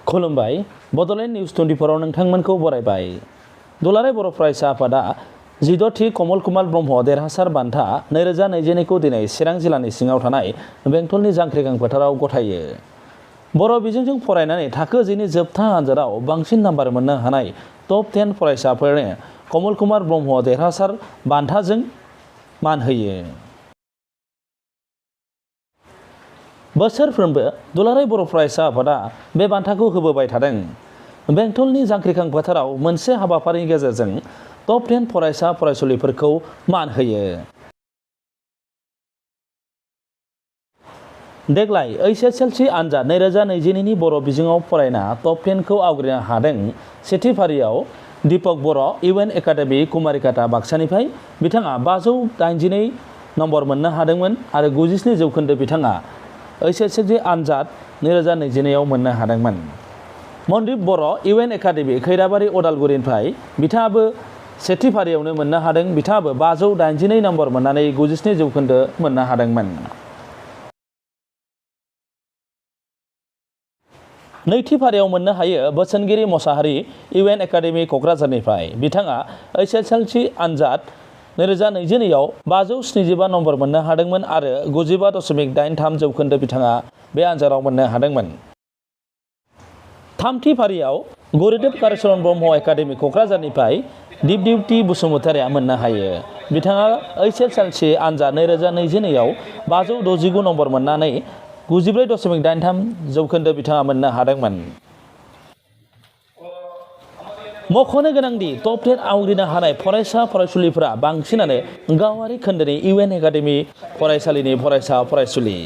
खुलुमबाय बड'लेण्ड निउज 24 नोंथांमोनखौ बरायबाय। दुलाराय बर' फरायसा आफादा 16थि कमल कुमार ब्रह्म देरहासार बान्था 2022 खौ दिनै चिरां जिल्लानि सिङाव थानाय बेंटलनि जांख्रिखां फोथाराव गथायो। बर' बिजोंजों फरायनानै थाखो 10 नि जोबथा आनजादाव बांसिन नाम्बार मोननो हानाय टप 10 फरायसाफोरनो कमल कुमार ब्रह्म देरहासार बान्थाजों मान होयो। बोसोरफ्रोमबो दुलाराय बर' फरायसा आफादा बे बान्थाखौ होबोबाय थादों। बेंटलनि जांख्रिखां फोथाराव मोनसे हाबाफारिनि गेजेरजों टप 10 फरायसा फरायसुलिफोरखौ मान होयो। देग्लाय HSLC आनजाद 2022 नि बर' बिजोङाव फरायना टप 10 खौ आवग्रिनो हादों। सेथि फारियाव दीपक बर' UN एकाडेमि कुमारिकाटा बाक्सानिफ्राय बिथाङा 582 नम्बर मोननो हादोंमोन आरो 97 जौखोन्दो बिथाङा HSLC आनजाद 2022 आव मोननो हादोंमोन। मनदीप बर' UN एकाडेमि खैराबारि अदालगुरिनिफ्राय बिथाङाबो सेथि फारियावनो मोननो हादों। बिथाङाबो 582 नम्बर मोननानै 97 जौखोन्दो मोननो हादोंमोन। नैथि फारियाव मोननो हायो बोसोनगिरि मसाहारि UN एकाडेमि क'क्राझारनिफ्राय बिथाङा HSLC आनजाद 2022 आव 575 नम्बर मोननो हादोंमोन आरो 95.83 जौखोन्दो बिथाङा बे आनजादाव मोननो हादोंमोन। थामथि फारियाव गुरुदेव कालीचरण ब्रह्म एकाडेमि क'क्राझारनिफ्राय दीपदिप्ति बसुमतारिया मोननो हायो। बिथाङा HSLC आनजाद 2022 आव 569 नम्बर मोननानै 94.83 जौखोन्दो बिथाङा मोननो हादोंमोन। मख'नो गोनांदि टप 10 आवग्रिनो हानाय फरायसा फरायसुलिफोरा बांसिनानो गावारि खोन्दोनि UN एकाडेमि फरायसालिनि फरायसा फरायसुलि।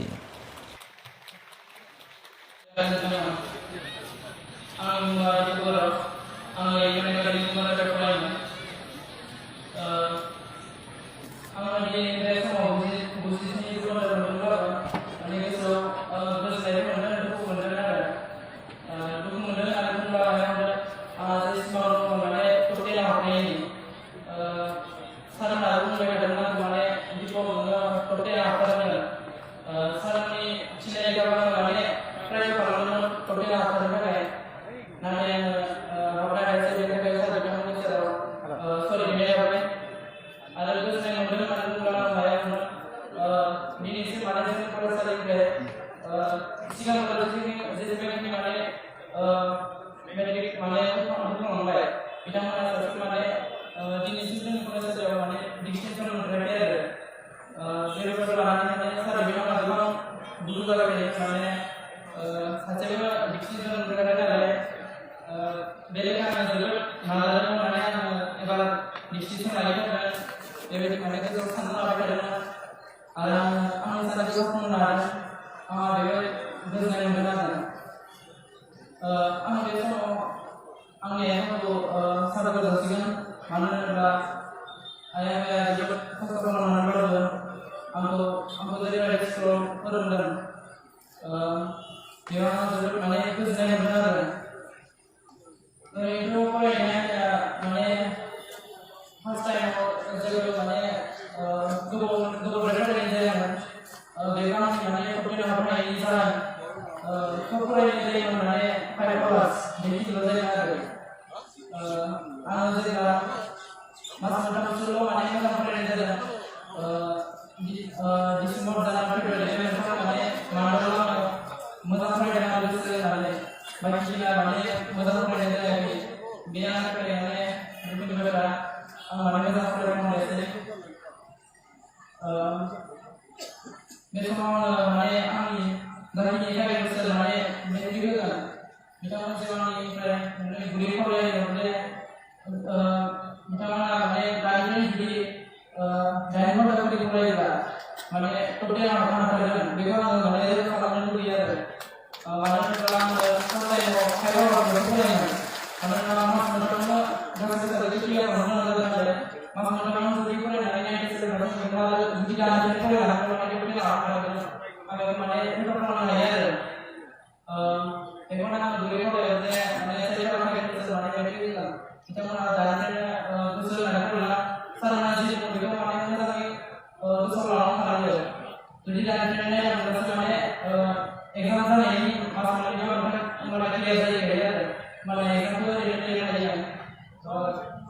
malah yang itu dia aja.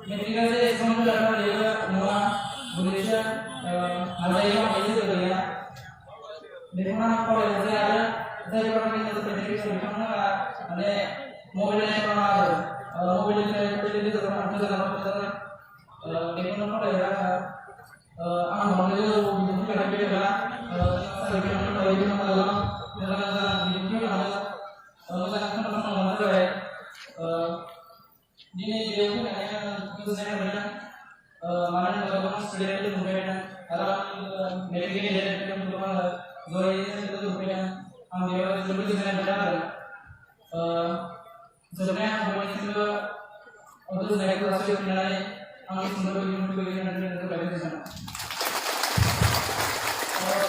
Ketika saya semua dalam dia semua Indonesia ada yang ini juga dia. Di mana kalau saya juga ingin terjadi di mana ada mobilnya yang ada, mobilnya itu sama dalam di mana kalau ya mobil itu bukan beda, saya kira kalau di mana dalam di mana ini dia pun itu saya bilang mana kalau student itu mungkin ada meeting dia itu cuma Zoe itu punya ambil sebelum saya bilang sebenarnya buat itu untuk saya kelas yang nilai ambil sebelum itu nanti itu bagus sana.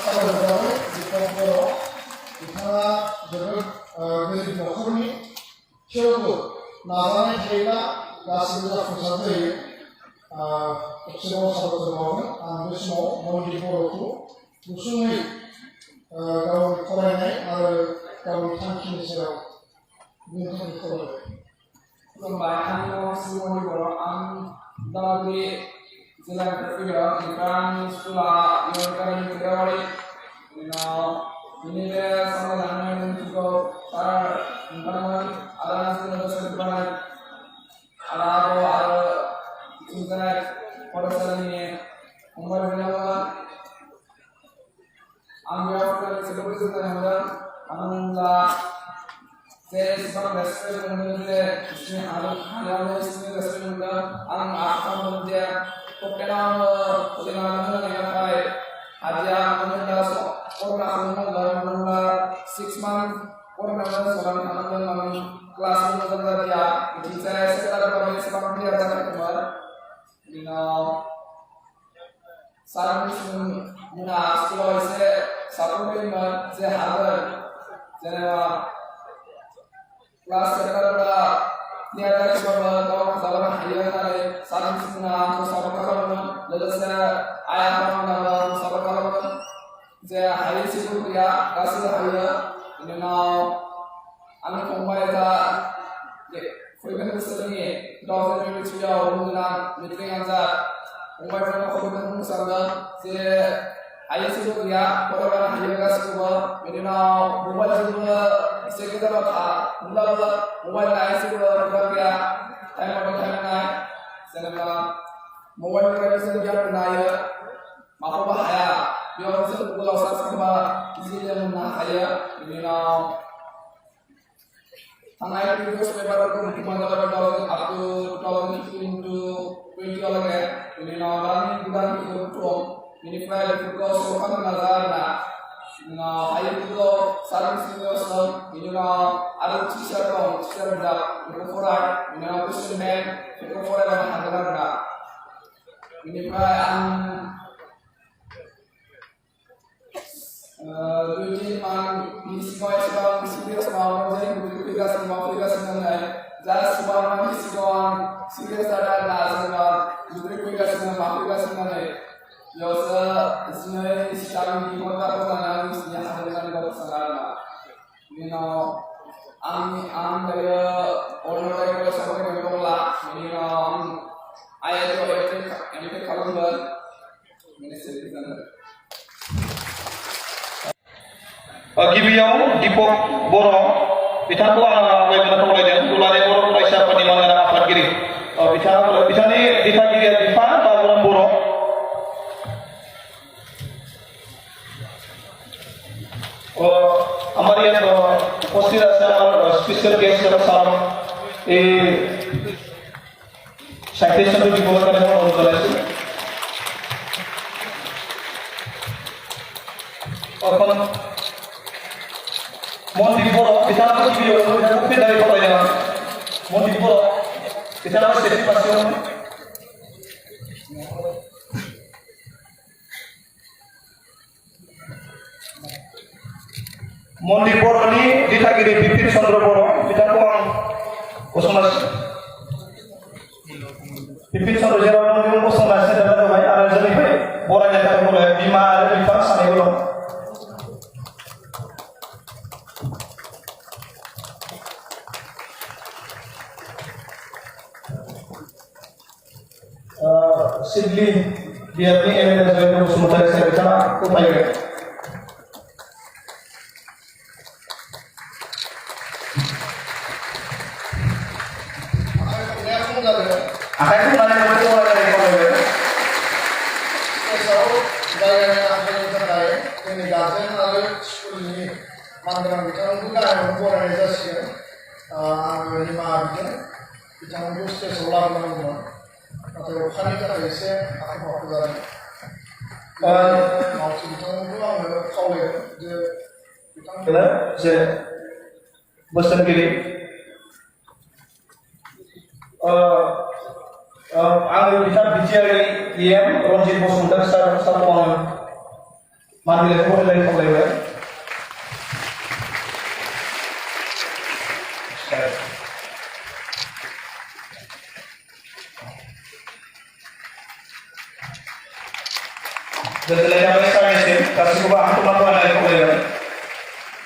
Kalau berjalan di Papua, kita berada di Papua coba nazarin kita kasih kita bersatu semua sahabat terbangun, ambil semua mau di Papua, musuhnya kalau korenai ada kalau tangki serau, bukan korenai. Pembahasan semua di bawah dari jalan terpilih ikan sekolah yang kami berdiri ini dia sama dengan juga para teman ada nasional sebenarnya ada internet pada saat ini umur berapa ambil apa seperti itu anda saya sekarang respect mengenai ini ada ini respect mengenai akan dia Pokoknya dengan baik aja mengenai orang mengenai 6 months orang seorang anak yang kelas mengenai dia jadi saya sekitar berapa sebab dia datang kemarin saran muna sekolah saya satu bulan saya harus jadi kelas sekitar dia ada coba tahu dalam harian ada saran semua sabar kalau lalu saya ayat dalam sabar kalau saya hari itu dia kasih hari ini now anak kompai itu frequent listening 2022 orang meeting aja kompai itu kompai sana saya hari itu dia orang hari kasih coba ini now mobile itu sekitar apa mobile itu berapa time saya mobile itu jalan naya maaf bahaya dia itu kalau saya sama isinya naya ini now tanah itu sebenarnya aku kalau itu 20 lagi ini now dan bukan itu ini file itu soal nazar nah ayat itu saran senior ini ada teacher dah berkorak ini aku sebenarnya berkorak dengan agar ini Luigi di sekolah sekarang serius mau jadi tugas dengan jelas semua di sekolah serius ada tugas dengan Yosa isme sekarang di kota Tangerang yang hadirkan dari Tangerang. Ini dari orang dari sampai ke Bangla. Ini ayat itu kalau ini sedikit. Gibiau Dipok Boro bicara bagaimana pelajaran tulare Boro siapa di mana apa kiri bicara nih ditagi dia di mana Baguran Boro हमारे यहाँ उपस्थित special guest साहब citation की बोला करने में अनुरोध कराई और मन दिबो बिचारा को भी मुख्य दायित्व पड़ेगा मन दिबो बिचारा safety पासियों Mondi Boro ini ditagih Bipin Chandra Boro, kita uang kosongas. Bipin Chandra Boro ini kosongasnya dapat banyak ada jadi orang yang tak boleh Bima ada di sana sana belum. सिडली बियारनि एमएलए जयन्त बसुमतारी साहेब बिथाङा फोरमायगोन। आखाइ खबनानै फरायनानै खावलायबाय। स्टेजाव जायगानि आंखालनि थाखाय जोंनि गार्जेन आरो स्कुलनि मानगोनां बिथांमोनखौ गाहायावनो बरायनाय जासिगोन। आङो निमाहा बिदों बिथांमोनखौ स्टेजाव लाबोनांगौमोन, नाथाय अखानि थाखाय एसे आखा फाखा जादों। मावथि बिथांमोनखौ आङो खावलायदों जे बिथांमोना जे बोसोनगिरि आङो बिटिआरनि इएम रनजित बसुमतारी सारखौ आङो मान बिलाइखौ होलाय खावलायबाय। गोजोननाय थाबाय सारनिसिम गासैखौबो आंखौ फरायनानै खावलायबाय।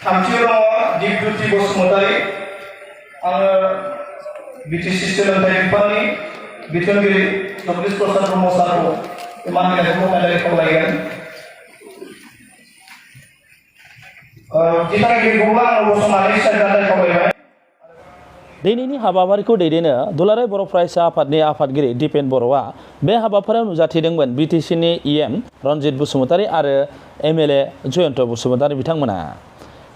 थामथियाव दङ दिपज्योति बसुमतारी। आङो बिटिसि सोलोंथाइ बिफाननि बिथोनगिरि जगदीश प्रसाद ब्रह्म सारखौ मान बिलाइखौ होलाय खावलायगोन। दिथागिरिखौबो आङो गसंनानै सायख'नानै खावलायबाय। दिनैनि हाबाफारिखौ दैदेनो दुलाराय बर' फरायसा आफादनि आफादगिरि दिपेन बर'आ बे हाबाफारियाव नुजाथिदोंमोन बिटिसिनि इएम रनजित बसुमतारी आरो एमएलए जयन्त बसुमतारी बिथांमोना।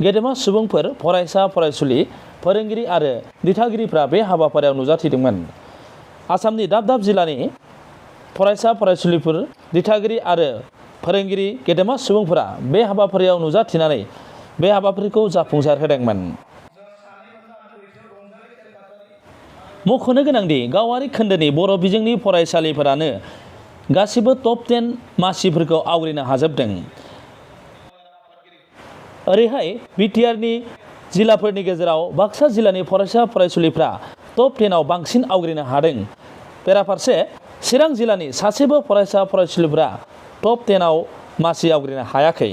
गेदेमा सुबुंफोर, फरायसा फरायसुलि, फोरोंगिरि आरो दिथागिरिफ्रा बे हाबाफारियाव नुजाथिदोंमोन। आसामनि दाब दाब जिल्लानि फरायसा फरायसुलिफोर, दिथागिरि आरो फोरोंगिरि गेदेमा सुबुंफोरा बे हाबाफारियाव नुजाथिनानै बे हाबाफारिखौ जाफुंसार होदोंमोन। मख'नो गोनांदि गावारि खोन्दोनि बर' बिजोंनि फरायसालिफोरानो गासिबो टप 10 मासिफोरखौ आवग्रिनो हाजोबदों। ओरैहाय बिटिआरनि जिल्लाफोरनि गेजेराव बाक्सा जिल्लानि फरायसा फरायसुलिफ्रा टप 10आव बांसिन आवग्रिनो हादों। बेराफारसे चिरां जिल्लानि सासेबो फरायसा फरायसुलिफ्रा टप 10आव मासि आवग्रिनो हायाखै।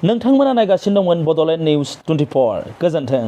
नोंथांमोना नायगासिनो दंमोन बड'लेण्ड निउस 24। गोजोन्थों।